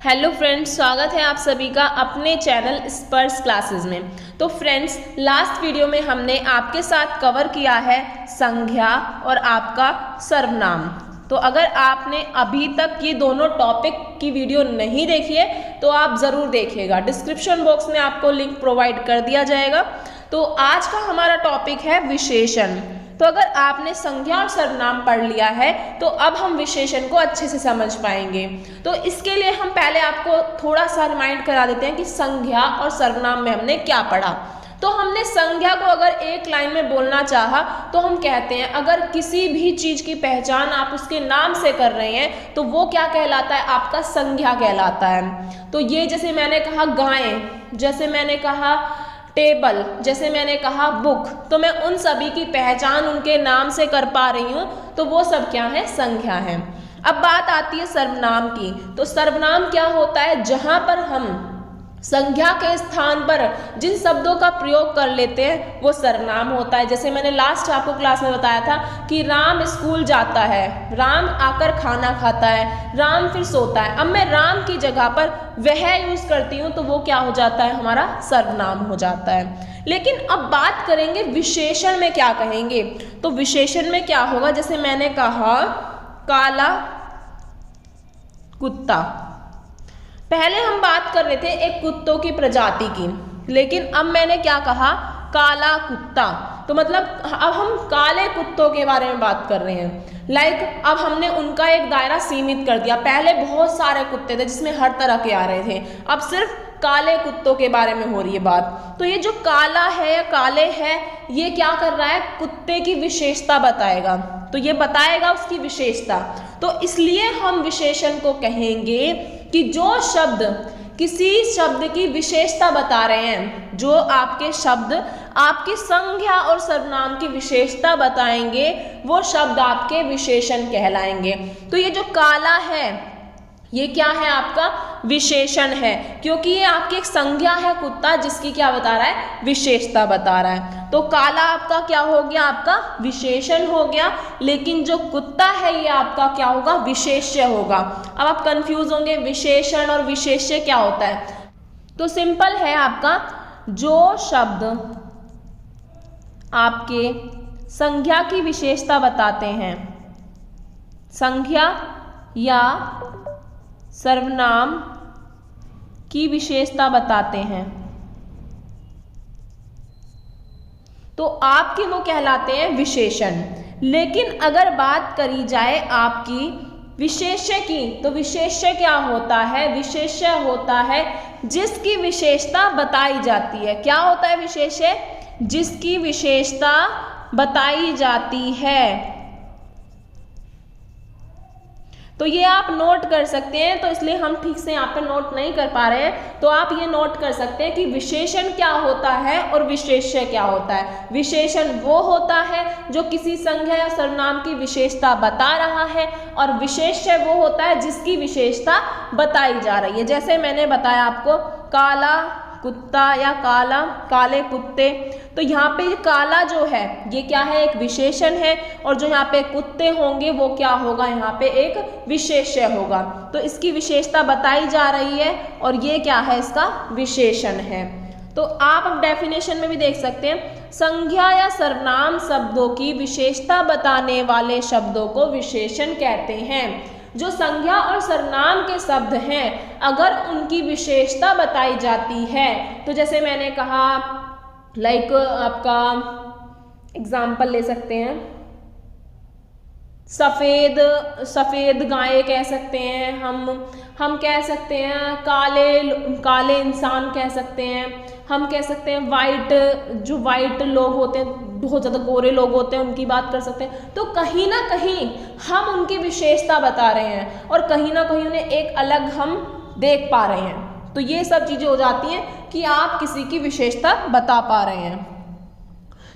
Hello friends, स्वागत है आप सभी का अपने चैनल स्पर्श क्लासेस में। तो फ्रेंड्स, लास्ट वीडियो में हमने आपके साथ कवर किया है संज्ञा और आपका सर्वनाम। तो अगर आपने अभी तक ये दोनों टॉपिक की वीडियो नहीं देखी है तो आप ज़रूर देखिएगा, डिस्क्रिप्शन बॉक्स में आपको लिंक प्रोवाइड कर दिया जाएगा। तो आज का हमारा टॉपिक है विशेषण। तो अगर आपने संज्ञा और सर्वनाम पढ़ लिया है तो अब हम विशेषण को अच्छे से समझ पाएंगे। तो इसके लिए हम पहले आपको थोड़ा सा रिमाइंड करा देते हैं कि संज्ञा और सर्वनाम में हमने क्या पढ़ा। तो हमने संज्ञा को अगर एक लाइन में बोलना चाहा तो हम कहते हैं अगर किसी भी चीज़ की पहचान आप उसके नाम से कर रहे हैं तो वो क्या कहलाता है, आपका संज्ञा कहलाता है। तो ये जैसे मैंने कहा गायें, जैसे मैंने कहा टेबल, जैसे मैंने कहा बुक, तो मैं उन सभी की पहचान उनके नाम से कर पा रही हूँ, तो वो सब क्या है, संज्ञा है। अब बात आती है सर्वनाम की। तो सर्वनाम क्या होता है, जहाँ पर हम संज्ञा के स्थान पर जिन शब्दों का प्रयोग कर लेते हैं वो सर्वनाम होता है। जैसे मैंने लास्ट आपको क्लास में बताया था कि राम स्कूल जाता है, राम आकर खाना खाता है, राम फिर सोता है। अब मैं राम की जगह पर वह यूज करती हूँ तो वो क्या हो जाता है, हमारा सर्वनाम हो जाता है। लेकिन अब बात करेंगे विशेषण में क्या कहेंगे। तो विशेषण में क्या होगा, जैसे मैंने कहा काला कुत्ता, पहले हम बात कर रहे थे एक कुत्तों की प्रजाति की, लेकिन अब मैंने क्या कहा, काला कुत्ता। तो मतलब अब हम काले कुत्तों के बारे में बात कर रहे हैं। लाइक अब हमने उनका एक दायरा सीमित कर दिया। पहले बहुत सारे कुत्ते थे जिसमें हर तरह के आ रहे थे, अब सिर्फ काले कुत्तों के बारे में हो रही है बात। तो ये जो काला है या काले है, ये क्या कर रहा है, कुत्ते की विशेषता बताएगा। तो ये बताएगा उसकी विशेषता। तो इसलिए हम विशेषण को कहेंगे कि जो शब्द किसी शब्द की विशेषता बता रहे हैं, जो आपके शब्द आपकी संज्ञा और सर्वनाम की विशेषता बताएंगे, वो शब्द आपके विशेषण कहलाएंगे। तो ये जो काला है ये क्या है, आपका विशेषण है, क्योंकि ये आपकी एक संज्ञा है कुत्ता, जिसकी क्या बता रहा है, विशेषता बता रहा है। तो काला आपका क्या हो गया, आपका विशेषण हो गया। लेकिन जो कुत्ता है ये आपका क्या होगा, विशेष्य होगा। अब आप कंफ्यूज होंगे विशेषण और विशेष्य क्या होता है। तो सिंपल है, आपका जो शब्द आपके संज्ञा की विशेषता बताते हैं, संज्ञा या सर्वनाम की विशेषता बताते हैं, तो आपके वो कहलाते हैं विशेषण। लेकिन अगर बात करी जाए आपकी विशेष्य की, तो विशेष्य क्या होता है, विशेष्य होता है जिसकी विशेषता बताई जाती है। क्या होता है विशेष्य, जिसकी विशेषता बताई जाती है। तो ये आप नोट कर सकते हैं। तो इसलिए हम ठीक से यहाँ पे नोट नहीं कर पा रहे हैं, तो आप ये नोट कर सकते हैं कि विशेषण क्या होता है और विशेष्य क्या होता है। विशेषण वो होता है जो किसी संज्ञा या सर्वनाम की विशेषता बता रहा है, और विशेष्य वो होता है जिसकी विशेषता बताई जा रही है। जैसे मैंने बताया आपको काला कुत्ता या काले कुत्ते, तो यहाँ पे काला जो है ये क्या है, एक विशेषण है, और जो यहाँ पे कुत्ते होंगे वो क्या होगा, यहाँ पे एक विशेष्य होगा। तो इसकी विशेषता बताई जा रही है और ये क्या है, इसका विशेषण है। तो आप अब डेफिनेशन में भी देख सकते हैं, संज्ञा या सर्वनाम शब्दों की विशेषता बताने वाले शब्दों को विशेषण कहते हैं। जो संज्ञा और सर्वनाम के शब्द हैं, अगर उनकी विशेषता बताई जाती है, तो जैसे मैंने कहा लाइक आपका एग्जाम्पल ले सकते हैं, सफ़ेद गाय कह सकते हैं, हम कह सकते हैं काले इंसान कह सकते हैं, हम कह सकते हैं वाइट लोग होते हैं, बहुत ज़्यादा गोरे लोग होते हैं, उनकी बात कर सकते हैं। तो कहीं ना कहीं हम उनकी विशेषता बता रहे हैं और कहीं ना कहीं उन्हें एक अलग हम देख पा रहे हैं। तो ये सब चीज़ें हो जाती हैं कि आप किसी की विशेषता बता पा रहे हैं।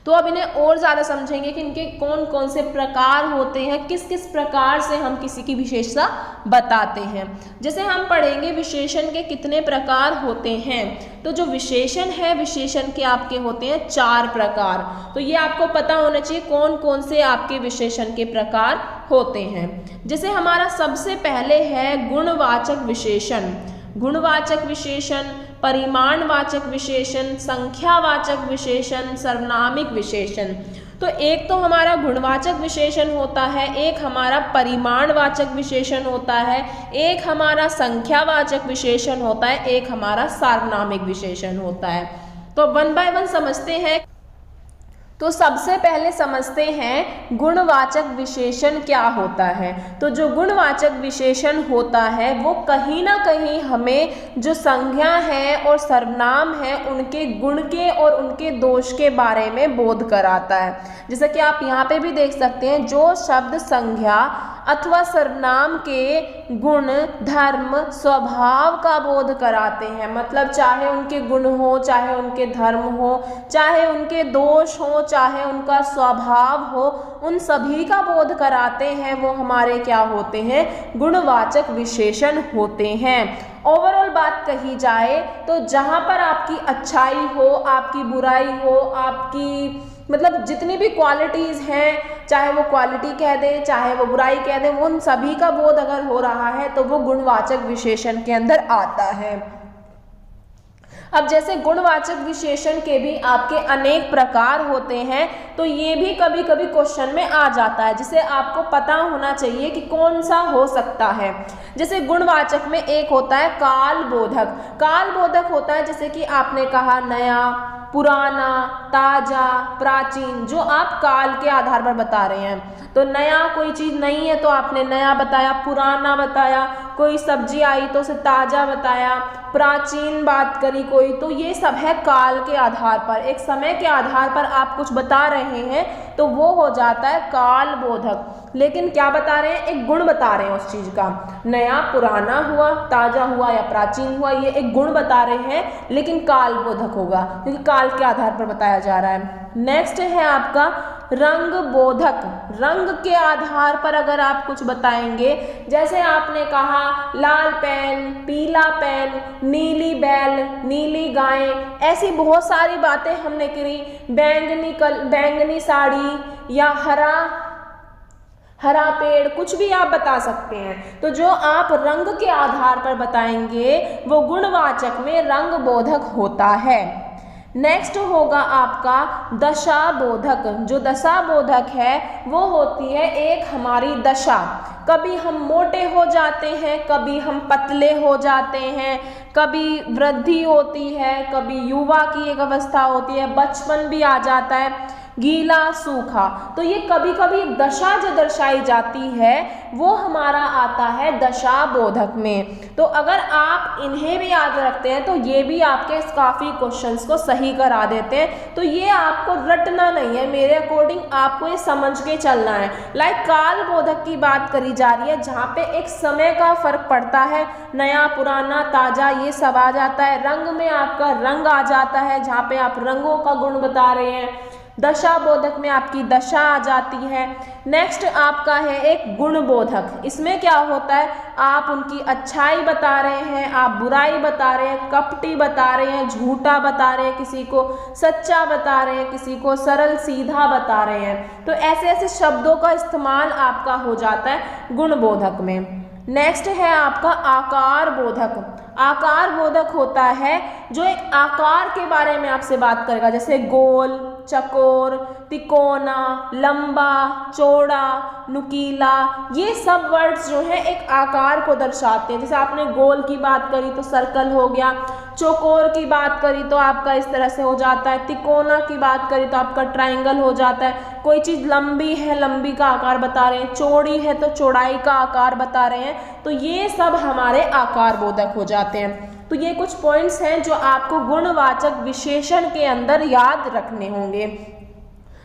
तो अब इन्हें और ज़्यादा समझेंगे कि इनके कौन कौन से प्रकार होते हैं, किस किस प्रकार से हम किसी की विशेषता बताते हैं। जैसे हम पढ़ेंगे विशेषण के कितने प्रकार होते हैं। तो जो विशेषण है, विशेषण के आपके होते हैं 4 प्रकार। तो ये आपको पता होना चाहिए कौन कौन से आपके विशेषण के प्रकार होते हैं। जैसे हमारा सबसे पहले है गुणवाचक विशेषण। गुणवाचक विशेषण, परिमाणवाचक विशेषण, संख्यावाचक विशेषण, सर्वनामिक विशेषण। तो एक तो हमारा गुणवाचक विशेषण होता है, एक हमारा परिमाणवाचक विशेषण होता है, एक हमारा संख्यावाचक विशेषण होता है, एक हमारा सार्वनामिक विशेषण होता है। तो वन बाय वन समझते हैं। तो सबसे पहले समझते हैं गुणवाचक विशेषण क्या होता है। तो जो गुणवाचक विशेषण होता है वो कहीं ना कहीं हमें जो संज्ञा है और सर्वनाम है उनके गुण के और उनके दोष के बारे में बोध कराता है। जैसा कि आप यहाँ पे भी देख सकते हैं, जो शब्द संज्ञा अथवा सर्वनाम के गुण, धर्म, स्वभाव का बोध कराते हैं, मतलब चाहे उनके गुण हो, चाहे उनके धर्म हो, चाहे उनके दोष हो, चाहे उनका स्वभाव हो, उन सभी का बोध कराते हैं, वो हमारे क्या होते हैं, गुणवाचक विशेषण होते हैं। ओवरऑल बात कही जाए तो जहाँ पर आपकी अच्छाई हो, आपकी बुराई हो, आपकी मतलब जितनी भी क्वालिटीज़ हैं, चाहे वो क्वालिटी कह दें, चाहे वो बुराई कह दें, उन सभी का बोध अगर हो रहा है तो वो गुणवाचक विशेषण के अंदर आता है। अब जैसे गुणवाचक विशेषण के भी आपके अनेक प्रकार होते हैं, तो ये भी कभी कभी क्वेश्चन में आ जाता है, जिसे आपको पता होना चाहिए कि कौन सा हो सकता है। जैसे गुणवाचक में एक होता है कालबोधक। कालबोधक होता है जैसे कि आपने कहा नया, पुराना, ताजा, प्राचीन, जो आप काल के आधार पर बता रहे हैं। तो नया कोई चीज़ नहीं है तो आपने नया बताया, पुराना बताया, कोई सब्जी आई तो उसे ताज़ा बताया, प्राचीन बात करी कोई, तो ये सब है काल के आधार पर, एक समय के आधार पर आप कुछ बता रहे हैं तो वो हो जाता है कालबोधक। लेकिन क्या बता रहे हैं, एक गुण बता रहे हैं उस चीज़ का, नया, पुराना हुआ, ताज़ा हुआ या प्राचीन हुआ, ये एक गुण बता रहे हैं, लेकिन कालबोधक होगा क्योंकि काल के आधार पर बताया जा रहा है। नेक्स्ट है आपका रंग बोधक। रंग के आधार पर अगर आप कुछ बताएंगे, जैसे आपने कहा लाल पेन, पीला पेन, नीली बैल, नीली गाय, ऐसी बहुत सारी बातें हमने करी, बैंगनी साड़ी या हरा पेड़, कुछ भी आप बता सकते हैं। तो जो आप रंग के आधार पर बताएंगे वो गुणवाचक में रंग बोधक होता है। नेक्स्ट होगा आपका दशा बोधक। जो दशा बोधक है वो होती है एक हमारी दशा, कभी हम मोटे हो जाते हैं, कभी हम पतले हो जाते हैं, कभी वृद्धि होती है, कभी युवा की एक अवस्था होती है, बचपन भी आ जाता है, गीला, सूखा। तो ये कभी कभी दशा जो दर्शाई जाती है वो हमारा आता है दशा बोधक में। तो अगर आप इन्हें भी याद रखते हैं तो ये भी आपके काफ़ी क्वेश्चंस को सही करा देते हैं। तो ये आपको रटना नहीं है, मेरे अकॉर्डिंग आपको ये समझ के चलना है। लाइक काल बोधक की बात करी जा रही है जहाँ पे एक समय का फर्क पड़ता है, नया, पुराना, ताज़ा, ये सब आ जाता है। रंग में आपका रंग आ जाता है जहाँ पे आप रंगों का गुण बता रहे हैं। दशा बोधक में आपकी दशा आ जाती है। नेक्स्ट आपका है एक गुण बोधक। इसमें क्या होता है, आप उनकी अच्छाई बता रहे हैं, आप बुराई बता रहे हैं, कपटी बता रहे हैं, झूठा बता रहे हैं, किसी को सच्चा बता रहे हैं, किसी को सरल सीधा बता रहे हैं। तो ऐसे ऐसे शब्दों का इस्तेमाल आपका हो जाता है गुण बोधक में। नेक्स्ट है आपका आकार बोधक। आकार बोधक होता है जो एक आकार के बारे में आपसे बात करेगा, जैसे गोल, चकोर, तिकोना, लंबा, चौड़ा, नुकीला, ये सब वर्ड्स जो हैं एक आकार को दर्शाते हैं। जैसे आपने गोल की बात करी तो सर्कल हो गया, चौकोर की बात करी तो आपका इस तरह से हो जाता है, तिकोना की बात करी तो आपका ट्रायंगल हो जाता है। कोई चीज़ लंबी है, लंबी का आकार बता रहे हैं, चौड़ी है तो चौड़ाई का आकार बता रहे हैं। तो ये सब हमारे आकार बोधक हो जाते हैं। तो ये कुछ पॉइंट्स हैं जो आपको गुणवाचक विशेषण के अंदर याद रखने होंगे।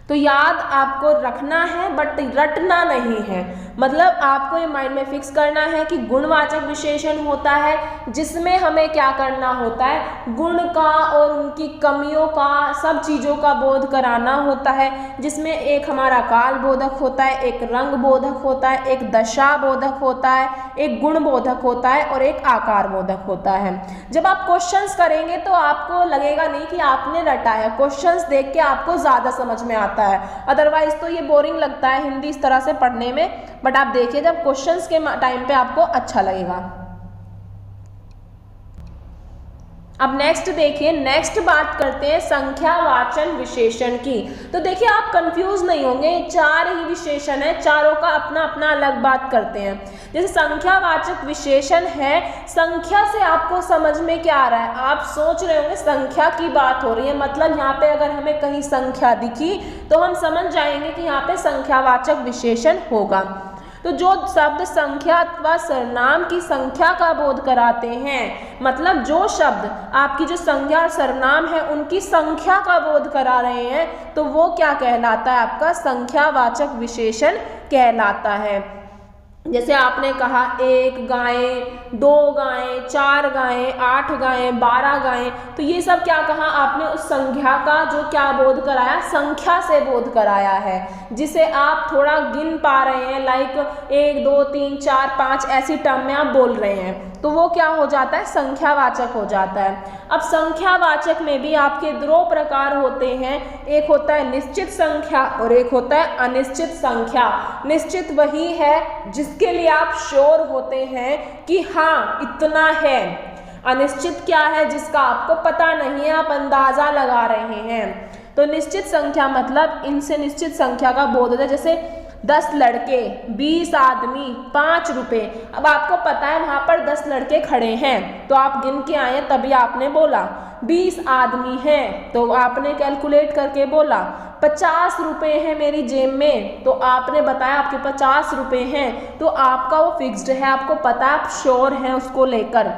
तो याद आपको रखना है बट रटना नहीं है, मतलब आपको ये माइंड में फिक्स करना है कि गुणवाचक विशेषण होता है जिसमें हमें क्या करना होता है, गुण का और उनकी कमियों का, सब चीज़ों का बोध कराना होता है। जिसमें एक हमारा काल बोधक होता है, एक रंग बोधक होता है, एक दशा बोधक होता है, एक गुण बोधक होता है और एक आकार बोधक होता है। जब आप क्वेश्चंस करेंगे तो आपको लगेगा नहीं कि आपने रटा है, क्वेश्चंस देख के आपको ज़्यादा समझ में आता है। अदरवाइज तो ये बोरिंग लगता है हिंदी इस तरह से पढ़ने में, बट आप देखिए जब क्वेश्चंस के टाइम पे आपको अच्छा लगेगा। अब नेक्स्ट देखिए, नेक्स्ट बात करते हैं संख्यावाचक विशेषण की। तो देखिए आप कंफ्यूज नहीं होंगे, 4 ही विशेषण है, चारों का अपना अपना अलग बात करते हैं। जैसे संख्यावाचक विशेषण है, संख्या से आपको समझ में क्या आ रहा है, आप सोच रहे होंगे संख्या की बात हो रही है, मतलब यहाँ पे अगर हमें कहीं संख्या दिखी तो हम समझ जाएंगे कि यहाँ पे संख्यावाचक विशेषण होगा। तो जो शब्द संख्या अथवा सर्वनाम की संख्या का बोध कराते हैं, मतलब जो शब्द आपकी जो संज्ञा और सर्वनाम है उनकी संख्या का बोध करा रहे हैं, तो वो क्या कहलाता है, आपका संख्यावाचक विशेषण कहलाता है। जैसे आपने कहा 1 गायें, 2 गायें, 4 गायें, 8 गायें, 12 गायें, तो ये सब क्या कहा आपने, उस संख्या का जो क्या बोध कराया, संख्या से बोध कराया है, जिसे आप थोड़ा गिन पा रहे हैं, लाइक 1 2 3 4 5 ऐसी टर्म में आप बोल रहे हैं, तो वो क्या हो जाता है, संख्यावाचक हो जाता है। अब संख्यावाचक में भी आपके 2 प्रकार होते हैं, एक होता है निश्चित संख्या और एक होता है अनिश्चित संख्या। निश्चित वही है जिसके लिए आप श्योर होते हैं कि हाँ इतना है। अनिश्चित क्या है, जिसका आपको पता नहीं है, आप अंदाजा लगा रहे हैं। तो निश्चित संख्या मतलब इनसे निश्चित संख्या का बोध होता है। जैसे 10 लड़के, 20 आदमी, 5 रुपए। अब आपको पता है वहां पर 10 लड़के खड़े हैं, तो आप गिन के आए तभी आपने बोला। 20 आदमी हैं तो आपने कैलकुलेट करके बोला। 50 रुपए हैं मेरी जेब में, तो आपने बताया आपके 50 रुपए हैं, तो आपका वो फिक्स्ड है, आपको पता है, आप श्योर हैं उसको लेकर।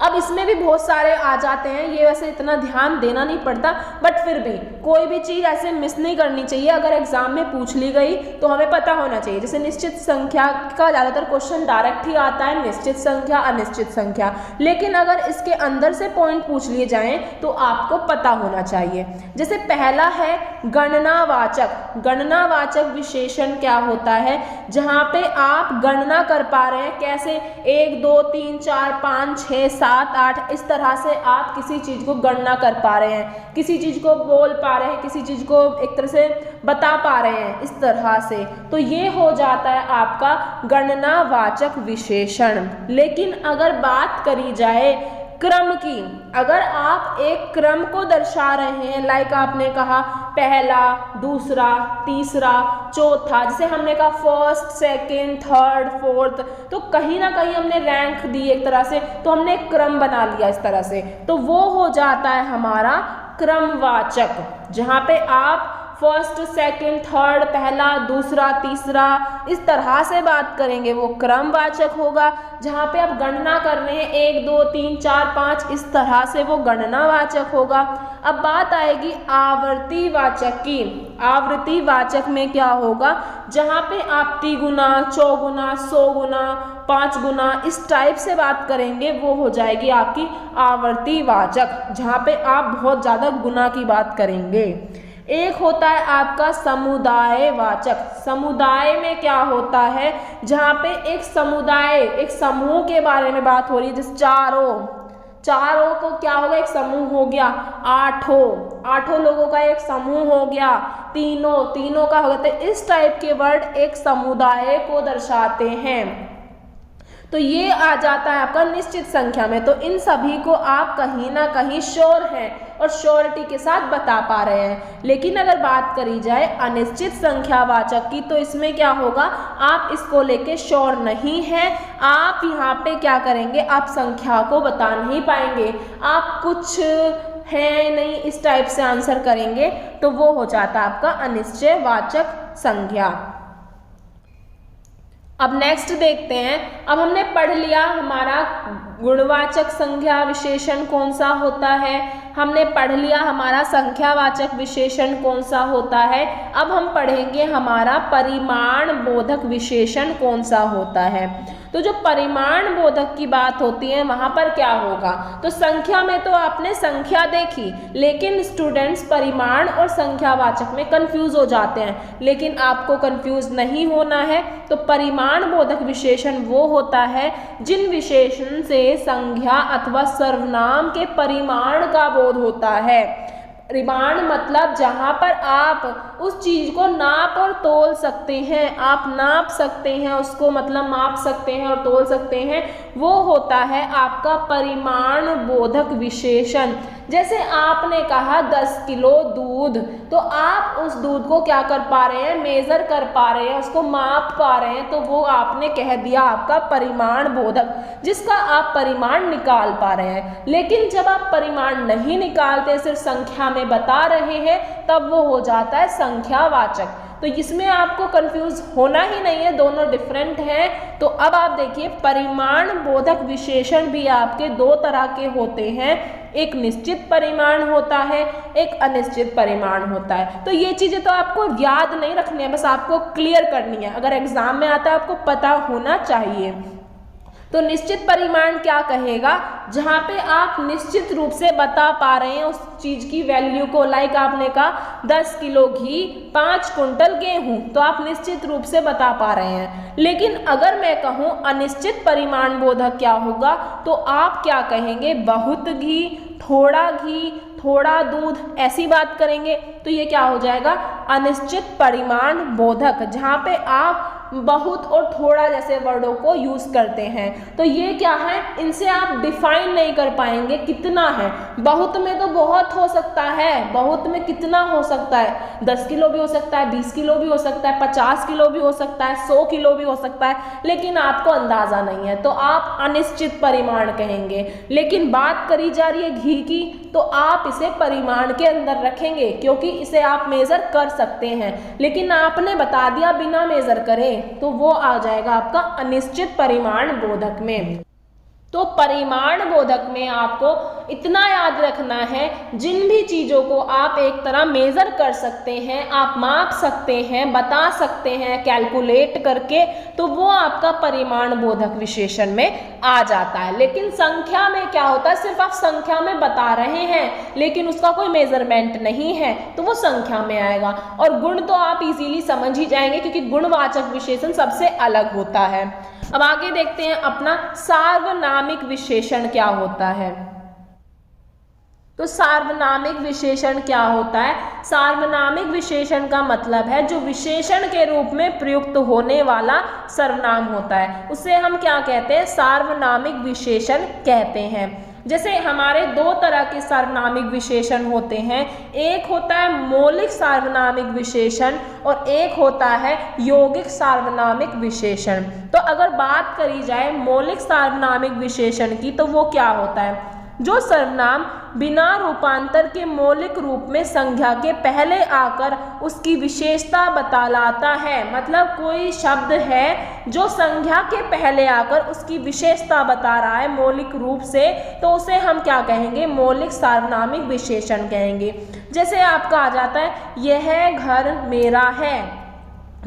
अब इसमें भी बहुत सारे आ जाते हैं, ये वैसे इतना ध्यान देना नहीं पड़ता, बट फिर भी कोई भी चीज़ ऐसे मिस नहीं करनी चाहिए। अगर एग्जाम में पूछ ली गई तो हमें पता होना चाहिए। जैसे निश्चित संख्या का ज़्यादातर क्वेश्चन डायरेक्ट ही आता है, निश्चित संख्या, अनिश्चित संख्या, लेकिन अगर इसके अंदर से पॉइंट पूछ लिए जाएं तो आपको पता होना चाहिए। जैसे पहला है गणनावाचक। गणनावाचक विशेषण क्या होता है, जहाँ पे आप गणना कर पा रहे हैं, कैसे 1 2 3 4 5 6 7 8, इस तरह से आप किसी चीज़ को गणना कर पा रहे हैं, किसी चीज़ को बोल पा रहे हैं, किसी चीज़ को एक तरह से बता पा रहे हैं, इस तरह से, तो ये हो जाता है आपका गणनावाचक विशेषण। लेकिन अगर बात करी जाए क्रम की, अगर आप एक क्रम को दर्शा रहे हैं, लाइक आपने कहा पहला, दूसरा, तीसरा, चौथा, जैसे हमने कहा फर्स्ट, सेकंड, थर्ड, फोर्थ, तो कहीं ना कहीं हमने रैंक दी एक तरह से, तो हमने एक क्रम बना लिया इस तरह से, तो वो हो जाता है हमारा क्रमवाचक। जहाँ पे आप फर्स्ट, सेकंड, थर्ड, पहला, दूसरा, तीसरा, इस तरह से बात करेंगे वो क्रमवाचक होगा। जहाँ पे आप गणना कर रहे हैं 1 2 3 4 5, इस तरह से वो गणनावाचक होगा। अब बात आएगी आवर्तीवाचक की। आवर्तीवाचक में क्या होगा, जहाँ पे आप 3 गुना, 4 गुना, 100 गुना, 5 गुना, इस टाइप से बात करेंगे, वो हो जाएगी आपकी आवर्तीवाचक, जहाँ पे आप बहुत ज़्यादा गुना की बात करेंगे। एक होता है आपका समुदायवाचक। समुदाय में क्या होता है, जहाँ पे एक समुदाय, एक समूह के बारे में बात हो रही है। जैसे चारों को क्या होगा, एक समूह हो गया। आठों लोगों का एक समूह हो गया। तीनों का होगा। तो इस टाइप के वर्ड एक समुदाय को दर्शाते हैं। तो ये आ जाता है आपका निश्चित संख्या में। तो इन सभी को आप कहीं ना कहीं श्योर हैं और श्योरिटी के साथ बता पा रहे हैं। लेकिन अगर बात करी जाए अनिश्चित संख्यावाचक की, तो इसमें क्या होगा, आप इसको लेके श्योर नहीं हैं, आप यहाँ पे क्या करेंगे, आप संख्या को बता नहीं पाएंगे, आप कुछ है नहीं इस टाइप से आंसर करेंगे, तो वो हो जाता है आपका अनिश्चयवाचक संज्ञा। अब नेक्स्ट देखते हैं। अब हमने पढ़ लिया हमारा गुणवाचक संज्ञा विशेषण कौन सा होता है, हमने पढ़ लिया हमारा संख्यावाचक विशेषण कौन सा होता है। अब हम पढ़ेंगे हमारा परिमाण बोधक विशेषण कौन सा होता है। तो जो परिमाण बोधक की बात होती है वहाँ पर क्या होगा, तो संख्या में तो आपने संख्या देखी, लेकिन स्टूडेंट्स परिमाण और संख्यावाचक में कंफ्यूज हो जाते हैं। लेकिन आपको कंफ्यूज नहीं होना है। तो परिमाण बोधक विशेषण वो होता है जिन विशेषण से संज्ञा अथवा सर्वनाम के परिमाण का बोध होता है। परिमाण मतलब जहाँ पर आप उस चीज़ को नाप और तोल सकते हैं, आप नाप सकते हैं उसको, मतलब माप सकते हैं और तोल सकते हैं, वो होता है आपका परिमाण बोधक विशेषण। जैसे आपने कहा 10 किलो दूध, तो आप उस दूध को क्या कर पा रहे हैं, मेज़र कर पा रहे हैं, उसको माप पा रहे हैं, तो वो आपने कह दिया आपका परिमाण बोधक, जिसका आप परिमाण निकाल पा रहे हैं। लेकिन जब आप परिमाण नहीं निकालते, सिर्फ संख्या में बता रहे हैं, तब वो हो जाता है संख्यावाचक। तो इसमें आपको कंफ्यूज होना ही नहीं है, दोनों डिफरेंट हैं। तो अब आप देखिए, परिमाण बोधक विशेषण भी आपके दो तरह के होते हैं, एक निश्चित परिमाण होता है, एक अनिश्चित परिमाण होता है। तो ये चीज़ें तो आपको याद नहीं रखनी है, बस आपको क्लियर करनी है, अगर एग्जाम में आता है आपको पता होना चाहिए। तो निश्चित परिमाण क्या कहेगा, जहाँ पे आप निश्चित रूप से बता पा रहे हैं उस चीज़ की वैल्यू को। लाइक आपने कहा 10 किलो घी, 5 कुंटल गेहूँ, तो आप निश्चित रूप से बता पा रहे हैं। लेकिन अगर मैं कहूँ अनिश्चित परिमाण बोधक क्या होगा, तो आप क्या कहेंगे, बहुत घी, थोड़ा घी, थोड़ा दूध, ऐसी बात करेंगे। तो ये क्या हो जाएगा, अनिश्चित परिमाण बोधक, जहाँ पे आप बहुत और थोड़ा जैसे वर्डों को यूज करते हैं। तो ये क्या है, इनसे आप डिफाइन नहीं कर पाएंगे कितना है। बहुत में तो बहुत हो सकता है, बहुत में कितना हो सकता है, 10 किलो भी हो सकता है, 20 किलो भी हो सकता है, 50 किलो भी हो सकता है, 100 किलो भी हो सकता है, लेकिन आपको अंदाजा नहीं है, तो आप अनिश्चित परिमाण कहेंगे। लेकिन बात करी जा रही है घी की, तो आप इसे परिमाण के अंदर रखेंगे, क्योंकि इसे आप मेजर कर सकते हैं। लेकिन आपने बता दिया बिना मेजर करे, तो वो आ जाएगा आपका अनिश्चित परिमाण बोधक में। तो परिमाण बोधक में आपको इतना याद रखना है, जिन भी चीज़ों को आप एक तरह मेज़र कर सकते हैं, आप माप सकते हैं, बता सकते हैं कैलकुलेट करके, तो वो आपका परिमाण बोधक विशेषण में आ जाता है। लेकिन संख्या में क्या होता है, सिर्फ आप संख्या में बता रहे हैं, लेकिन उसका कोई मेजरमेंट नहीं है, तो वो संख्या में आएगा। और गुण तो आप इजीली समझ ही जाएंगे, क्योंकि गुणवाचक विशेषण सबसे अलग होता है। अब आगे देखते हैं अपना सार्वनामिक विशेषण क्या होता है। तो सार्वनामिक विशेषण क्या होता है, सार्वनामिक विशेषण का मतलब है जो विशेषण के रूप में प्रयुक्त होने वाला सर्वनाम होता है, उसे हम क्या कहते हैं, सार्वनामिक विशेषण कहते हैं। जैसे हमारे दो तरह के सार्वनामिक विशेषण होते हैं, एक होता है मौलिक सार्वनामिक विशेषण और एक होता है यौगिक सार्वनामिक विशेषण। तो अगर बात करी जाए मौलिक सार्वनामिक विशेषण की, तो वो क्या होता है, जो सर्वनाम बिना रूपांतर के मौलिक रूप में संज्ञा के पहले आकर उसकी विशेषता बतलाता है। मतलब कोई शब्द है जो संज्ञा के पहले आकर उसकी विशेषता बता रहा है मौलिक रूप से, तो उसे हम क्या कहेंगे, मौलिक सार्वनामिक विशेषण कहेंगे। जैसे आपका आ जाता है, यह घर मेरा है,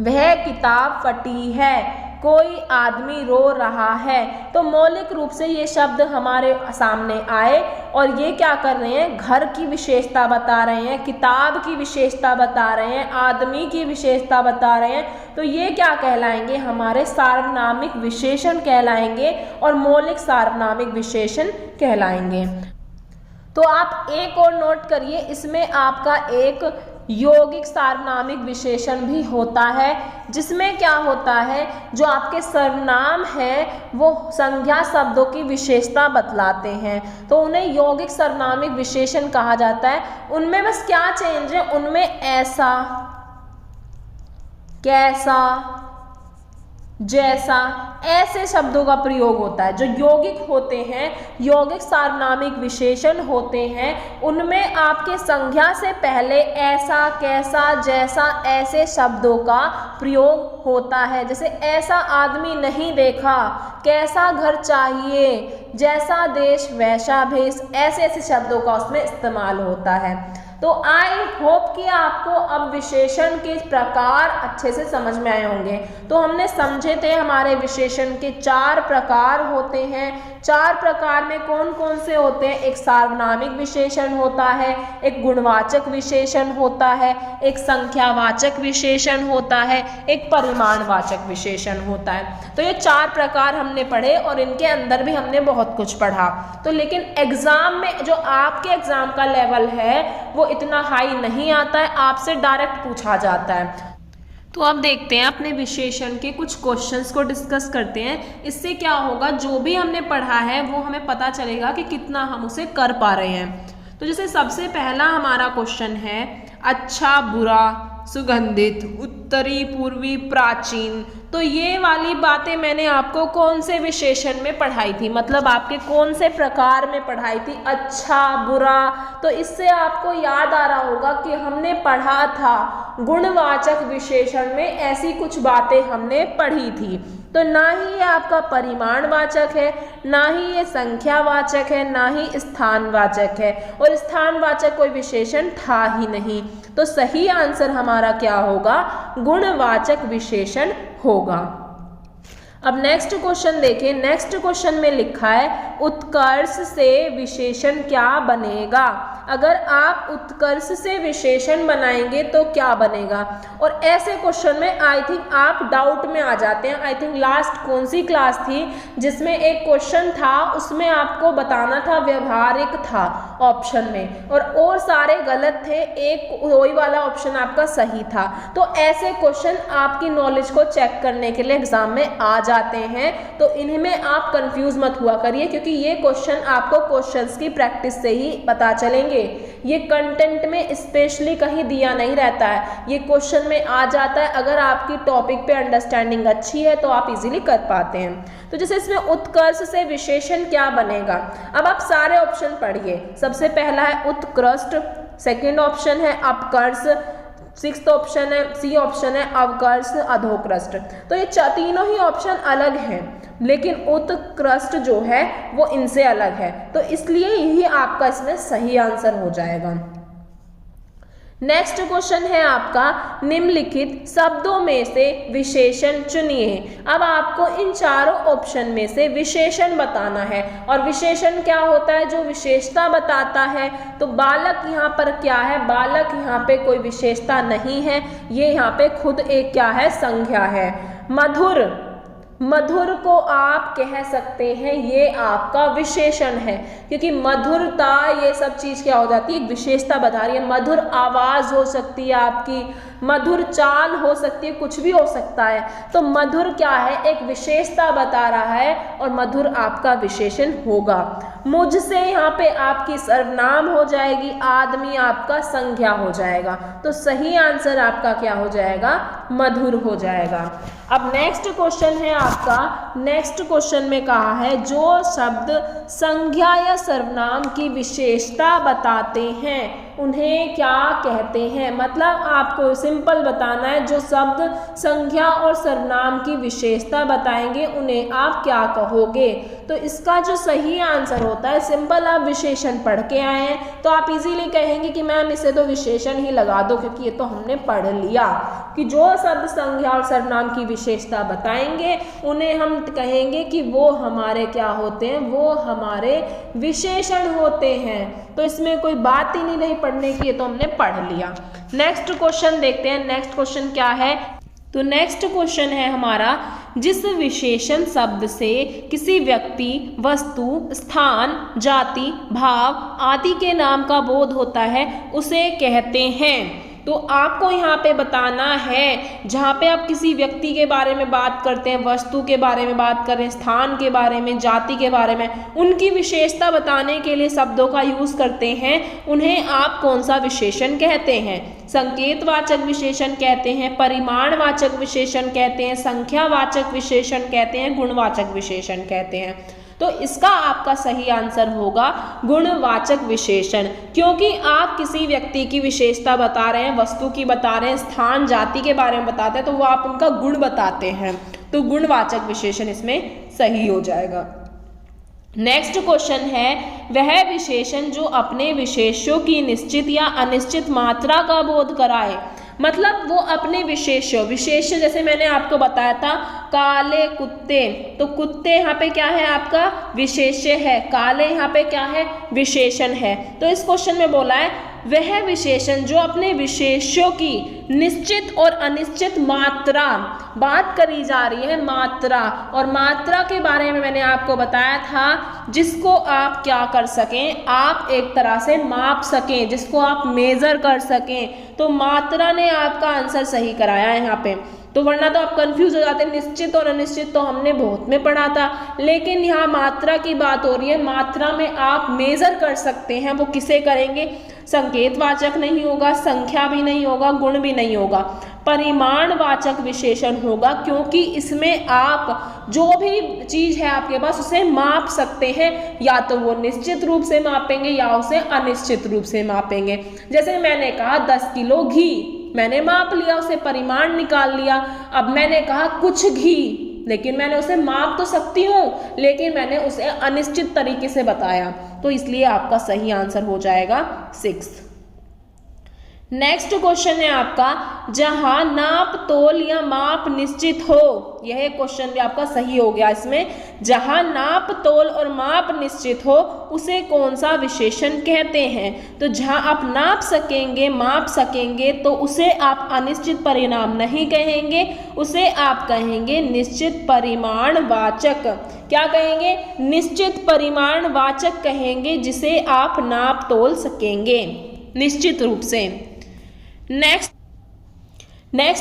वह किताब फटी है, कोई आदमी रो रहा है। तो मौलिक रूप से ये शब्द हमारे सामने आए और ये क्या कर रहे हैं, घर की विशेषता बता रहे हैं, किताब की विशेषता बता रहे हैं, आदमी की विशेषता बता रहे हैं। तो ये क्या कहलाएंगे, हमारे सार्वनामिक विशेषण कहलाएंगे और मौलिक सार्वनामिक विशेषण कहलाएंगे। तो आप एक और नोट करिए, इसमें आपका एक यौगिक सार्वनामिक विशेषण भी होता है, जिसमें क्या होता है, जो आपके सर्वनाम है वो संज्ञा शब्दों की विशेषता बतलाते हैं, तो उन्हें यौगिक सार्वनामिक विशेषण कहा जाता है। उनमें बस क्या चेंज है, उनमें ऐसा, कैसा, जैसा, ऐसे शब्दों का प्रयोग होता है। जो यौगिक होते हैं, यौगिक सार्वनामिक विशेषण होते हैं, उनमें आपके संज्ञा से पहले ऐसा, कैसा, जैसा, ऐसे शब्दों का प्रयोग होता है। जैसे ऐसा आदमी नहीं देखा, कैसा घर चाहिए, जैसा देश वैसा भेष, ऐसे ऐसे शब्दों का उसमें इस्तेमाल होता है। तो आई होप कि आपको अब विशेषण के प्रकार अच्छे से समझ में आए होंगे। तो हमने समझे थे हमारे विशेषण के 4 प्रकार होते हैं। 4 प्रकार में कौन कौन से होते हैं, एक सार्वनामिक विशेषण होता है, एक गुणवाचक विशेषण होता है, एक संख्यावाचक विशेषण होता है, एक परिमाणवाचक विशेषण होता है। तो ये 4 प्रकार हमने पढ़े और इनके अंदर भी हमने बहुत कुछ पढ़ा। तो लेकिन एग्जाम में जो आपके एग्जाम का लेवल है वो वो इतना हाई नहीं आता है, आपसे डायरेक्ट पूछा जाता है। तो अब देखते हैं अपने विशेषण के कुछ क्वेश्चंस को डिस्कस करते हैं। इससे क्या होगा, जो भी हमने पढ़ा है वो हमें पता चलेगा कि कितना हम उसे कर पा रहे हैं। तो जैसे सबसे पहला हमारा क्वेश्चन है, अच्छा, बुरा, सुगंधित, उत्तरी, पूर्वी, प्राचीन। तो ये वाली बातें मैंने आपको कौन से विशेषण में पढ़ाई थी, मतलब आपके कौन से प्रकार में पढ़ाई थी, अच्छा, बुरा। तो इससे आपको याद आ रहा होगा कि हमने पढ़ा था गुणवाचक विशेषण में ऐसी कुछ बातें हमने पढ़ी थी। तो ना ही ये आपका परिमाणवाचक है, ना ही ये संख्यावाचक है, ना ही स्थानवाचक है, और स्थानवाचक कोई विशेषण था ही नहीं। तो सही आंसर हमारा क्या होगा, गुणवाचक विशेषण होगा। अब नेक्स्ट क्वेश्चन देखें। नेक्स्ट क्वेश्चन में लिखा है, उत्कर्ष से विशेषण क्या बनेगा। अगर आप उत्कर्ष से विशेषण बनाएंगे तो क्या बनेगा। और ऐसे क्वेश्चन में आई थिंक आप डाउट में आ जाते हैं। आई थिंक लास्ट कौन सी क्लास थी जिसमें एक क्वेश्चन था, उसमें आपको बताना था व्यवहारिक था ऑप्शन में, और सारे गलत थे, एक वही वाला ऑप्शन आपका सही था। तो ऐसे क्वेश्चन आपकी नॉलेज को चेक करने के लिए एग्जाम में आ जाते हैं। तो इनमें आप कंफ्यूज मत हुआ करिए, क्योंकि ये क्वेश्चन आपको क्वेश्चंस की प्रैक्टिस से ही पता चलेंगे। ये कंटेंट में स्पेशली कहीं दिया नहीं रहता है, ये क्वेश्चन में आ जाता है। अगर आपकी टॉपिक पे अंडरस्टैंडिंग अच्छी है तो आप इजीली कर पाते हैं। तो जैसे इसमें उत्कर्ष से विशेषण क्या बनेगा। अब आप सारे ऑप्शन पढ़िए। सबसे पहला है उत्कृष्ट, सेकंड ऑप्शन है अपकर्ष, सिक्स्थ ऑप्शन है, सी ऑप्शन है अवकर्ष, अधोकृष्ट। तो ये तीनों ही ऑप्शन अलग हैं, लेकिन उत्कृष्ट जो है वो इनसे अलग है। तो इसलिए यही आपका इसमें सही आंसर हो जाएगा। नेक्स्ट क्वेश्चन है आपका, निम्नलिखित शब्दों में से विशेषण चुनिए। अब आपको इन चारों ऑप्शन में से विशेषण बताना है। और विशेषण क्या होता है, जो विशेषता बताता है। तो बालक यहाँ पर क्या है, बालक यहाँ पे कोई विशेषता नहीं है, ये यहाँ पे खुद एक क्या है, संज्ञा है। मधुर, मधुर को आप कह सकते हैं ये आपका विशेषण है, क्योंकि मधुरता ये सब चीज़ क्या हो जाती है, एक विशेषता बता रही है। मधुर आवाज़ हो सकती है आपकी, मधुर चाल हो सकती है, कुछ भी हो सकता है। तो मधुर क्या है, एक विशेषता बता रहा है, और मधुर आपका विशेषण होगा। मुझसे यहाँ पे आपकी सर्वनाम हो जाएगी, आदमी आपका संज्ञा हो जाएगा। तो सही आंसर आपका क्या हो जाएगा, मधुर हो जाएगा। अब नेक्स्ट क्वेश्चन है आपका, नेक्स्ट क्वेश्चन में कहा है, जो शब्द संज्ञा या सर्वनाम की विशेषता बताते हैं उन्हें क्या कहते हैं। मतलब आपको सिंपल बताना है, जो शब्द संज्ञा और सर्वनाम की विशेषता बताएंगे उन्हें आप क्या कहोगे। तो इसका जो सही आंसर होता है, सिंपल आप विशेषण पढ़ के आए हैं तो आप इजीली कहेंगे कि मैम इसे तो विशेषण ही लगा दो, क्योंकि ये तो हमने पढ़ लिया कि जो शब्द संज्ञा और सर्वनाम की विशेषता बताएंगे उन्हें हम कहेंगे कि वो हमारे क्या होते हैं, वो हमारे विशेषण होते हैं। तो इसमें कोई बात ही नहीं रही पढ़ने की, तो हमने पढ़ लिया। नेक्स्ट क्वेश्चन देखते हैं। नेक्स्ट क्वेश्चन क्या है, तो नेक्स्ट क्वेश्चन है हमारा, जिस विशेषण शब्द से किसी व्यक्ति, वस्तु, स्थान, जाति, भाव आदि के नाम का बोध होता है उसे कहते हैं। तो आपको यहाँ पे बताना है, जहाँ पे आप किसी व्यक्ति के बारे में बात करते हैं, वस्तु के बारे में बात कर रहे हैं, स्थान के बारे में, जाति के बारे में, उनकी विशेषता बताने के लिए शब्दों का यूज़ करते हैं, उन्हें आप कौन सा विशेषण कहते हैं। संकेतवाचक विशेषण कहते हैं, परिमाणवाचक विशेषण कहते हैं, संख्यावाचक विशेषण कहते हैं, गुणवाचक विशेषण कहते हैं। तो इसका आपका सही आंसर होगा गुणवाचक विशेषण, क्योंकि आप किसी व्यक्ति की विशेषता बता रहे हैं, वस्तु की बता रहे हैं, स्थान, जाति के बारे में बताते हैं, तो वो आप उनका गुण बताते हैं। तो गुणवाचक विशेषण इसमें सही हो जाएगा। नेक्स्ट क्वेश्चन है, वह विशेषण जो अपने विशेष्यों की निश्चित या अनिश्चित मात्रा का बोध कराए। मतलब वो अपने विशेष्य जैसे मैंने आपको बताया था, काले कुत्ते, तो कुत्ते यहाँ पे क्या है, आपका विशेष्य है, काले यहाँ पे क्या है, विशेषण है। तो इस क्वेश्चन में बोला है वह विशेषण जो अपने विशेष्यों की निश्चित और अनिश्चित मात्रा, बात करी जा रही है मात्रा, और मात्रा के बारे में मैंने आपको बताया था जिसको आप क्या कर सकें, आप एक तरह से माप सकें, जिसको आप मेजर कर सकें। तो मात्रा ने आपका आंसर सही कराया है यहाँ पे। तो वरना तो आप कंफ्यूज हो जाते हैं, निश्चित और अनिश्चित तो हमने बहुत में पढ़ा था, लेकिन यहाँ मात्रा की बात हो रही है। मात्रा में आप मेजर कर सकते हैं, वो किसे करेंगे? संकेतवाचक नहीं होगा, संख्या भी नहीं होगा, गुण भी नहीं होगा, परिमाणवाचक विशेषण होगा, क्योंकि इसमें आप जो भी चीज है आपके पास उसे माप सकते हैं, या तो वो निश्चित रूप से मापेंगे या उसे अनिश्चित रूप से मापेंगे। जैसे मैंने कहा 10 किलो घी, मैंने माप लिया, उसे परिमाण निकाल लिया। अब मैंने कहा कुछ घी, लेकिन मैंने उसे माप तो सकती हूँ, लेकिन मैंने उसे अनिश्चित तरीके से बताया, तो इसलिए आपका सही आंसर हो जाएगा 6। नेक्स्ट क्वेश्चन है आपका, जहां नाप तोल या माप निश्चित हो, यह क्वेश्चन भी आपका सही हो गया। इसमें जहां नाप तोल और माप निश्चित हो उसे कौन सा विशेषण कहते हैं? तो जहां आप नाप सकेंगे, माप सकेंगे, तो उसे आप अनिश्चित परिणाम नहीं कहेंगे, उसे आप कहेंगे निश्चित परिमाणवाचक। क्या कहेंगे? निश्चित परिमाणवाचक कहेंगे, जिसे आप नाप तोल सकेंगे निश्चित रूप से। नेक्स्ट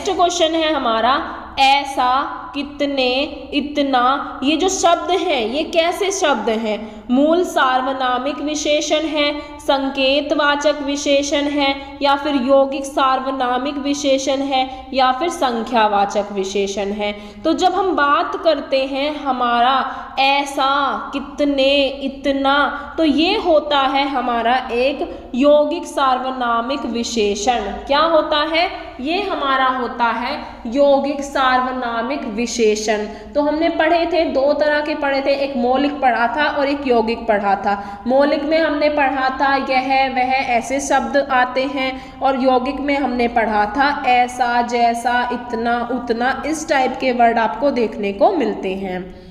क्वेश्चन है हमारा, ऐसा, कितने, इतना, ये जो शब्द हैं ये कैसे शब्द हैं? मूल सार्वनामिक विशेषण है, संकेतवाचक विशेषण है, या फिर यौगिक सार्वनामिक विशेषण है, या फिर संख्यावाचक विशेषण है? तो जब हम बात करते हैं हमारा ऐसा, कितने, इतना, तो ये होता है हमारा एक यौगिक सार्वनामिक विशेषण। क्या होता है? ये हमारा होता है यौगिक सार्वनामिक विशेषण। तो हमने पढ़े थे, दो तरह के पढ़े थे, एक मौलिक पढ़ा था और एक यौगिक पढ़ा था। मौलिक में हमने पढ़ा था यह, वह, ऐसे शब्द आते हैं, और यौगिक में हमने पढ़ा था ऐसा, जैसा, इतना, उतना, इस टाइप के वर्ड आपको देखने को मिलते हैं।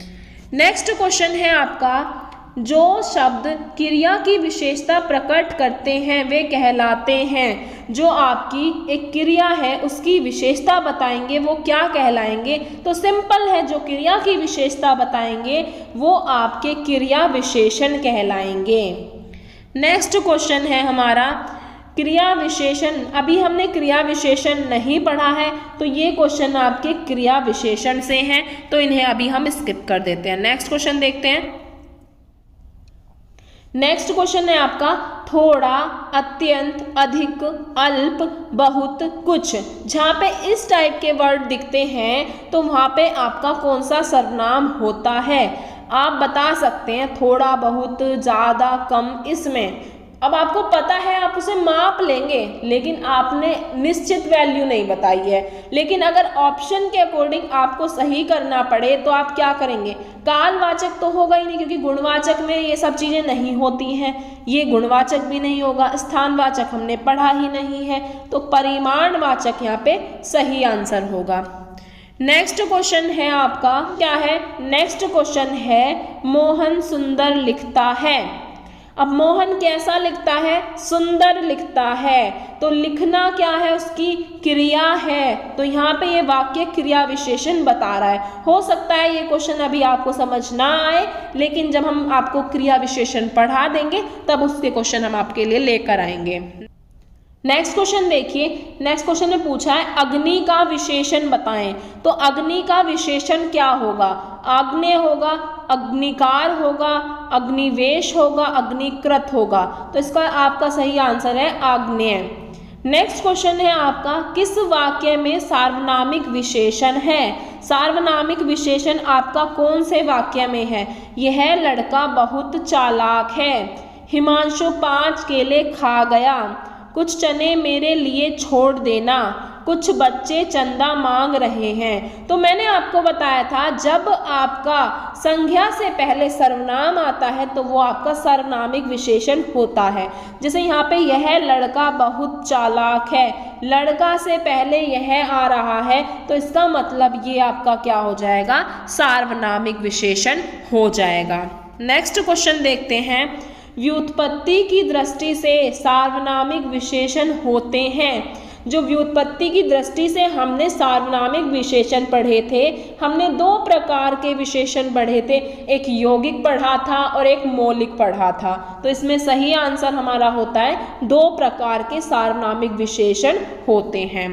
नेक्स्ट क्वेश्चन है आपका, जो शब्द क्रिया की विशेषता प्रकट करते हैं वे कहलाते हैं। जो आपकी एक क्रिया है उसकी विशेषता बताएंगे वो क्या कहलाएंगे? तो सिंपल है, जो क्रिया की विशेषता बताएंगे वो आपके क्रिया विशेषण कहलाएंगे। नेक्स्ट क्वेश्चन है हमारा, क्रिया विशेषण। अभी हमने क्रिया विशेषण नहीं पढ़ा है, तो ये क्वेश्चन आपके क्रिया विशेषण से हैं, तो इन्हें अभी हम स्किप कर देते हैं। नेक्स्ट क्वेश्चन देखते हैं। नेक्स्ट क्वेश्चन है आपका, थोड़ा, अत्यंत, अधिक, अल्प, बहुत, कुछ। जहाँ पे इस टाइप के वर्ड दिखते हैं तो वहाँ पे आपका कौन सा सर्वनाम होता है? आप बता सकते हैं थोड़ा, बहुत, ज़्यादा, कम, इसमें। अब आपको पता है आप उसे माप लेंगे, लेकिन आपने निश्चित वैल्यू नहीं बताई है। लेकिन अगर ऑप्शन के अकॉर्डिंग आपको सही करना पड़े तो आप क्या करेंगे? कालवाचक तो होगा ही नहीं, क्योंकि गुणवाचक में ये सब चीज़ें नहीं होती हैं। ये गुणवाचक भी नहीं होगा, स्थानवाचक हमने पढ़ा ही नहीं है, तो परिमाणवाचक यहाँ पे सही आंसर होगा। नेक्स्ट क्वेश्चन है आपका, क्या है? नेक्स्ट क्वेश्चन है, मोहन सुंदर लिखता है। अब मोहन कैसा लिखता है? सुंदर लिखता है। तो लिखना क्या है? उसकी क्रिया है, तो यहाँ पे ये वाक्य क्रिया विशेषण बता रहा है। हो सकता है ये क्वेश्चन अभी आपको समझ ना आए, लेकिन जब हम आपको क्रिया विशेषण पढ़ा देंगे तब उसके क्वेश्चन हम आपके लिए लेकर आएंगे। नेक्स्ट क्वेश्चन देखिए। नेक्स्ट क्वेश्चन में पूछा है, अग्नि का विशेषण बताएं। तो अग्नि का विशेषण क्या होगा? आग्नेय होगा, अग्निकार होगा, अग्निवेश होगा, अग्निकृत होगा। तो इसका आपका सही आंसर है आग्नेय। नेक्स्ट क्वेश्चन है आपका, किस वाक्य में सार्वनामिक विशेषण है? सार्वनामिक विशेषण आपका कौन से वाक्य में है? यह लड़का बहुत चालाक है, हिमांशु 5 केले खा गया, कुछ चने मेरे लिए छोड़ देना, कुछ बच्चे चंदा मांग रहे हैं। तो मैंने आपको बताया था जब आपका संज्ञा से पहले सर्वनाम आता है तो वो आपका सर्वनामिक विशेषण होता है। जैसे यहाँ पे यह लड़का बहुत चालाक है, लड़का से पहले यह आ रहा है, तो इसका मतलब ये आपका क्या हो जाएगा? सार्वनामिक विशेषण हो जाएगा। नेक्स्ट क्वेश्चन देखते हैं, व्युत्पत्ति की दृष्टि से सार्वनामिक विशेषण होते हैं। जो व्युत्पत्ति की दृष्टि से हमने सार्वनामिक विशेषण पढ़े थे, हमने दो प्रकार के विशेषण पढ़े थे, एक यौगिक पढ़ा था और एक मौलिक पढ़ा था। तो इसमें सही आंसर हमारा होता है दो प्रकार के सार्वनामिक विशेषण होते हैं।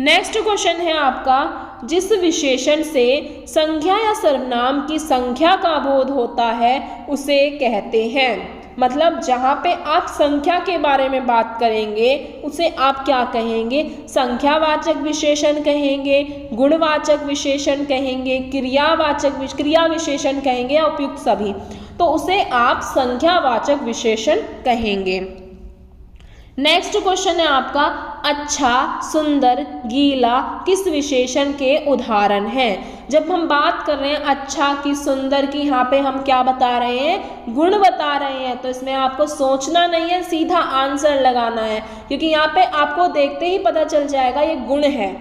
नेक्स्ट क्वेश्चन है आपका, जिस विशेषण से संज्ञा या सर्वनाम की संख्या का बोध होता है उसे कहते हैं। मतलब जहाँ पे आप संख्या के बारे में बात करेंगे उसे आप क्या कहेंगे, संख्यावाचक विशेषण कहेंगे, गुणवाचक विशेषण कहेंगे, क्रिया विशेषण कहेंगे या उपयुक्त सभी, तो उसे आप संख्यावाचक विशेषण कहेंगे। नेक्स्ट क्वेश्चन है आपका, अच्छा, सुंदर, गीला किस विशेषण के उदाहरण हैं। जब हम बात कर रहे हैं अच्छा की, सुंदर की, यहाँ पे हम क्या बता रहे हैं, गुण बता रहे हैं। तो इसमें आपको सोचना नहीं है, सीधा आंसर लगाना है, क्योंकि यहाँ पे आपको देखते ही पता चल जाएगा ये गुण है।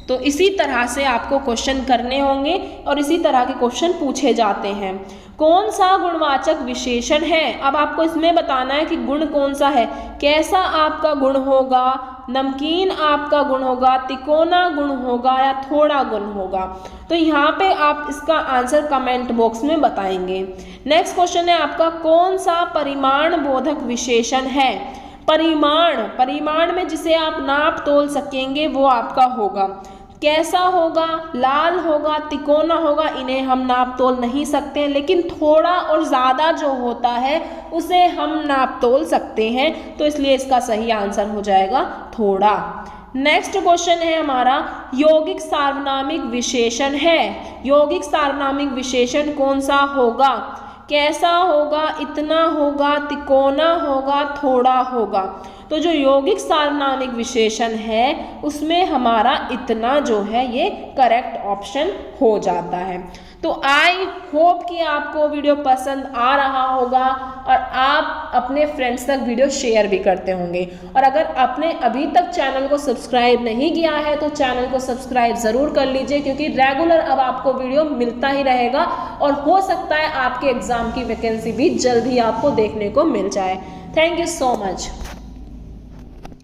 तो इसी तरह से आपको क्वेश्चन करने होंगे और इसी तरह के क्वेश्चन पूछे जाते हैं। कौन सा गुणवाचक विशेषण है, अब आपको इसमें बताना है कि गुण कौन सा है, कैसा आपका गुण होगा, नमकीन आपका गुण होगा, तिकोना गुण होगा या थोड़ा गुण होगा। तो यहाँ पे आप इसका आंसर कमेंट बॉक्स में बताएंगे। नेक्स्ट क्वेश्चन है आपका, कौन सा परिमाण बोधक विशेषण है। परिमाण में जिसे आप नाप तोल सकेंगे वो आपका होगा, कैसा होगा, लाल होगा, तिकोना होगा, इन्हें हम नाप तोल नहीं सकते, लेकिन थोड़ा और ज़्यादा जो होता है उसे हम नाप तोल सकते हैं। तो इसलिए इसका सही आंसर हो जाएगा थोड़ा। नेक्स्ट क्वेश्चन है हमारा, यौगिक सार्वनामिक विशेषण है। यौगिक सार्वनामिक विशेषण कौन सा होगा, कैसा होगा, इतना होगा, तिकोना होगा, थोड़ा होगा। तो जो यौगिक सार्वनामिक विशेषण है उसमें हमारा इतना जो है ये करेक्ट ऑप्शन हो जाता है। तो आई होप कि आपको वीडियो पसंद आ रहा होगा और आप अपने फ्रेंड्स तक वीडियो शेयर भी करते होंगे। और अगर आपने अभी तक चैनल को सब्सक्राइब नहीं किया है तो चैनल को सब्सक्राइब ज़रूर कर लीजिए, क्योंकि रेगुलर अब आपको वीडियो मिलता ही रहेगा और हो सकता है आपके एग्ज़ाम की वैकेंसी भी जल्द ही आपको देखने को मिल जाए। Thank you so much.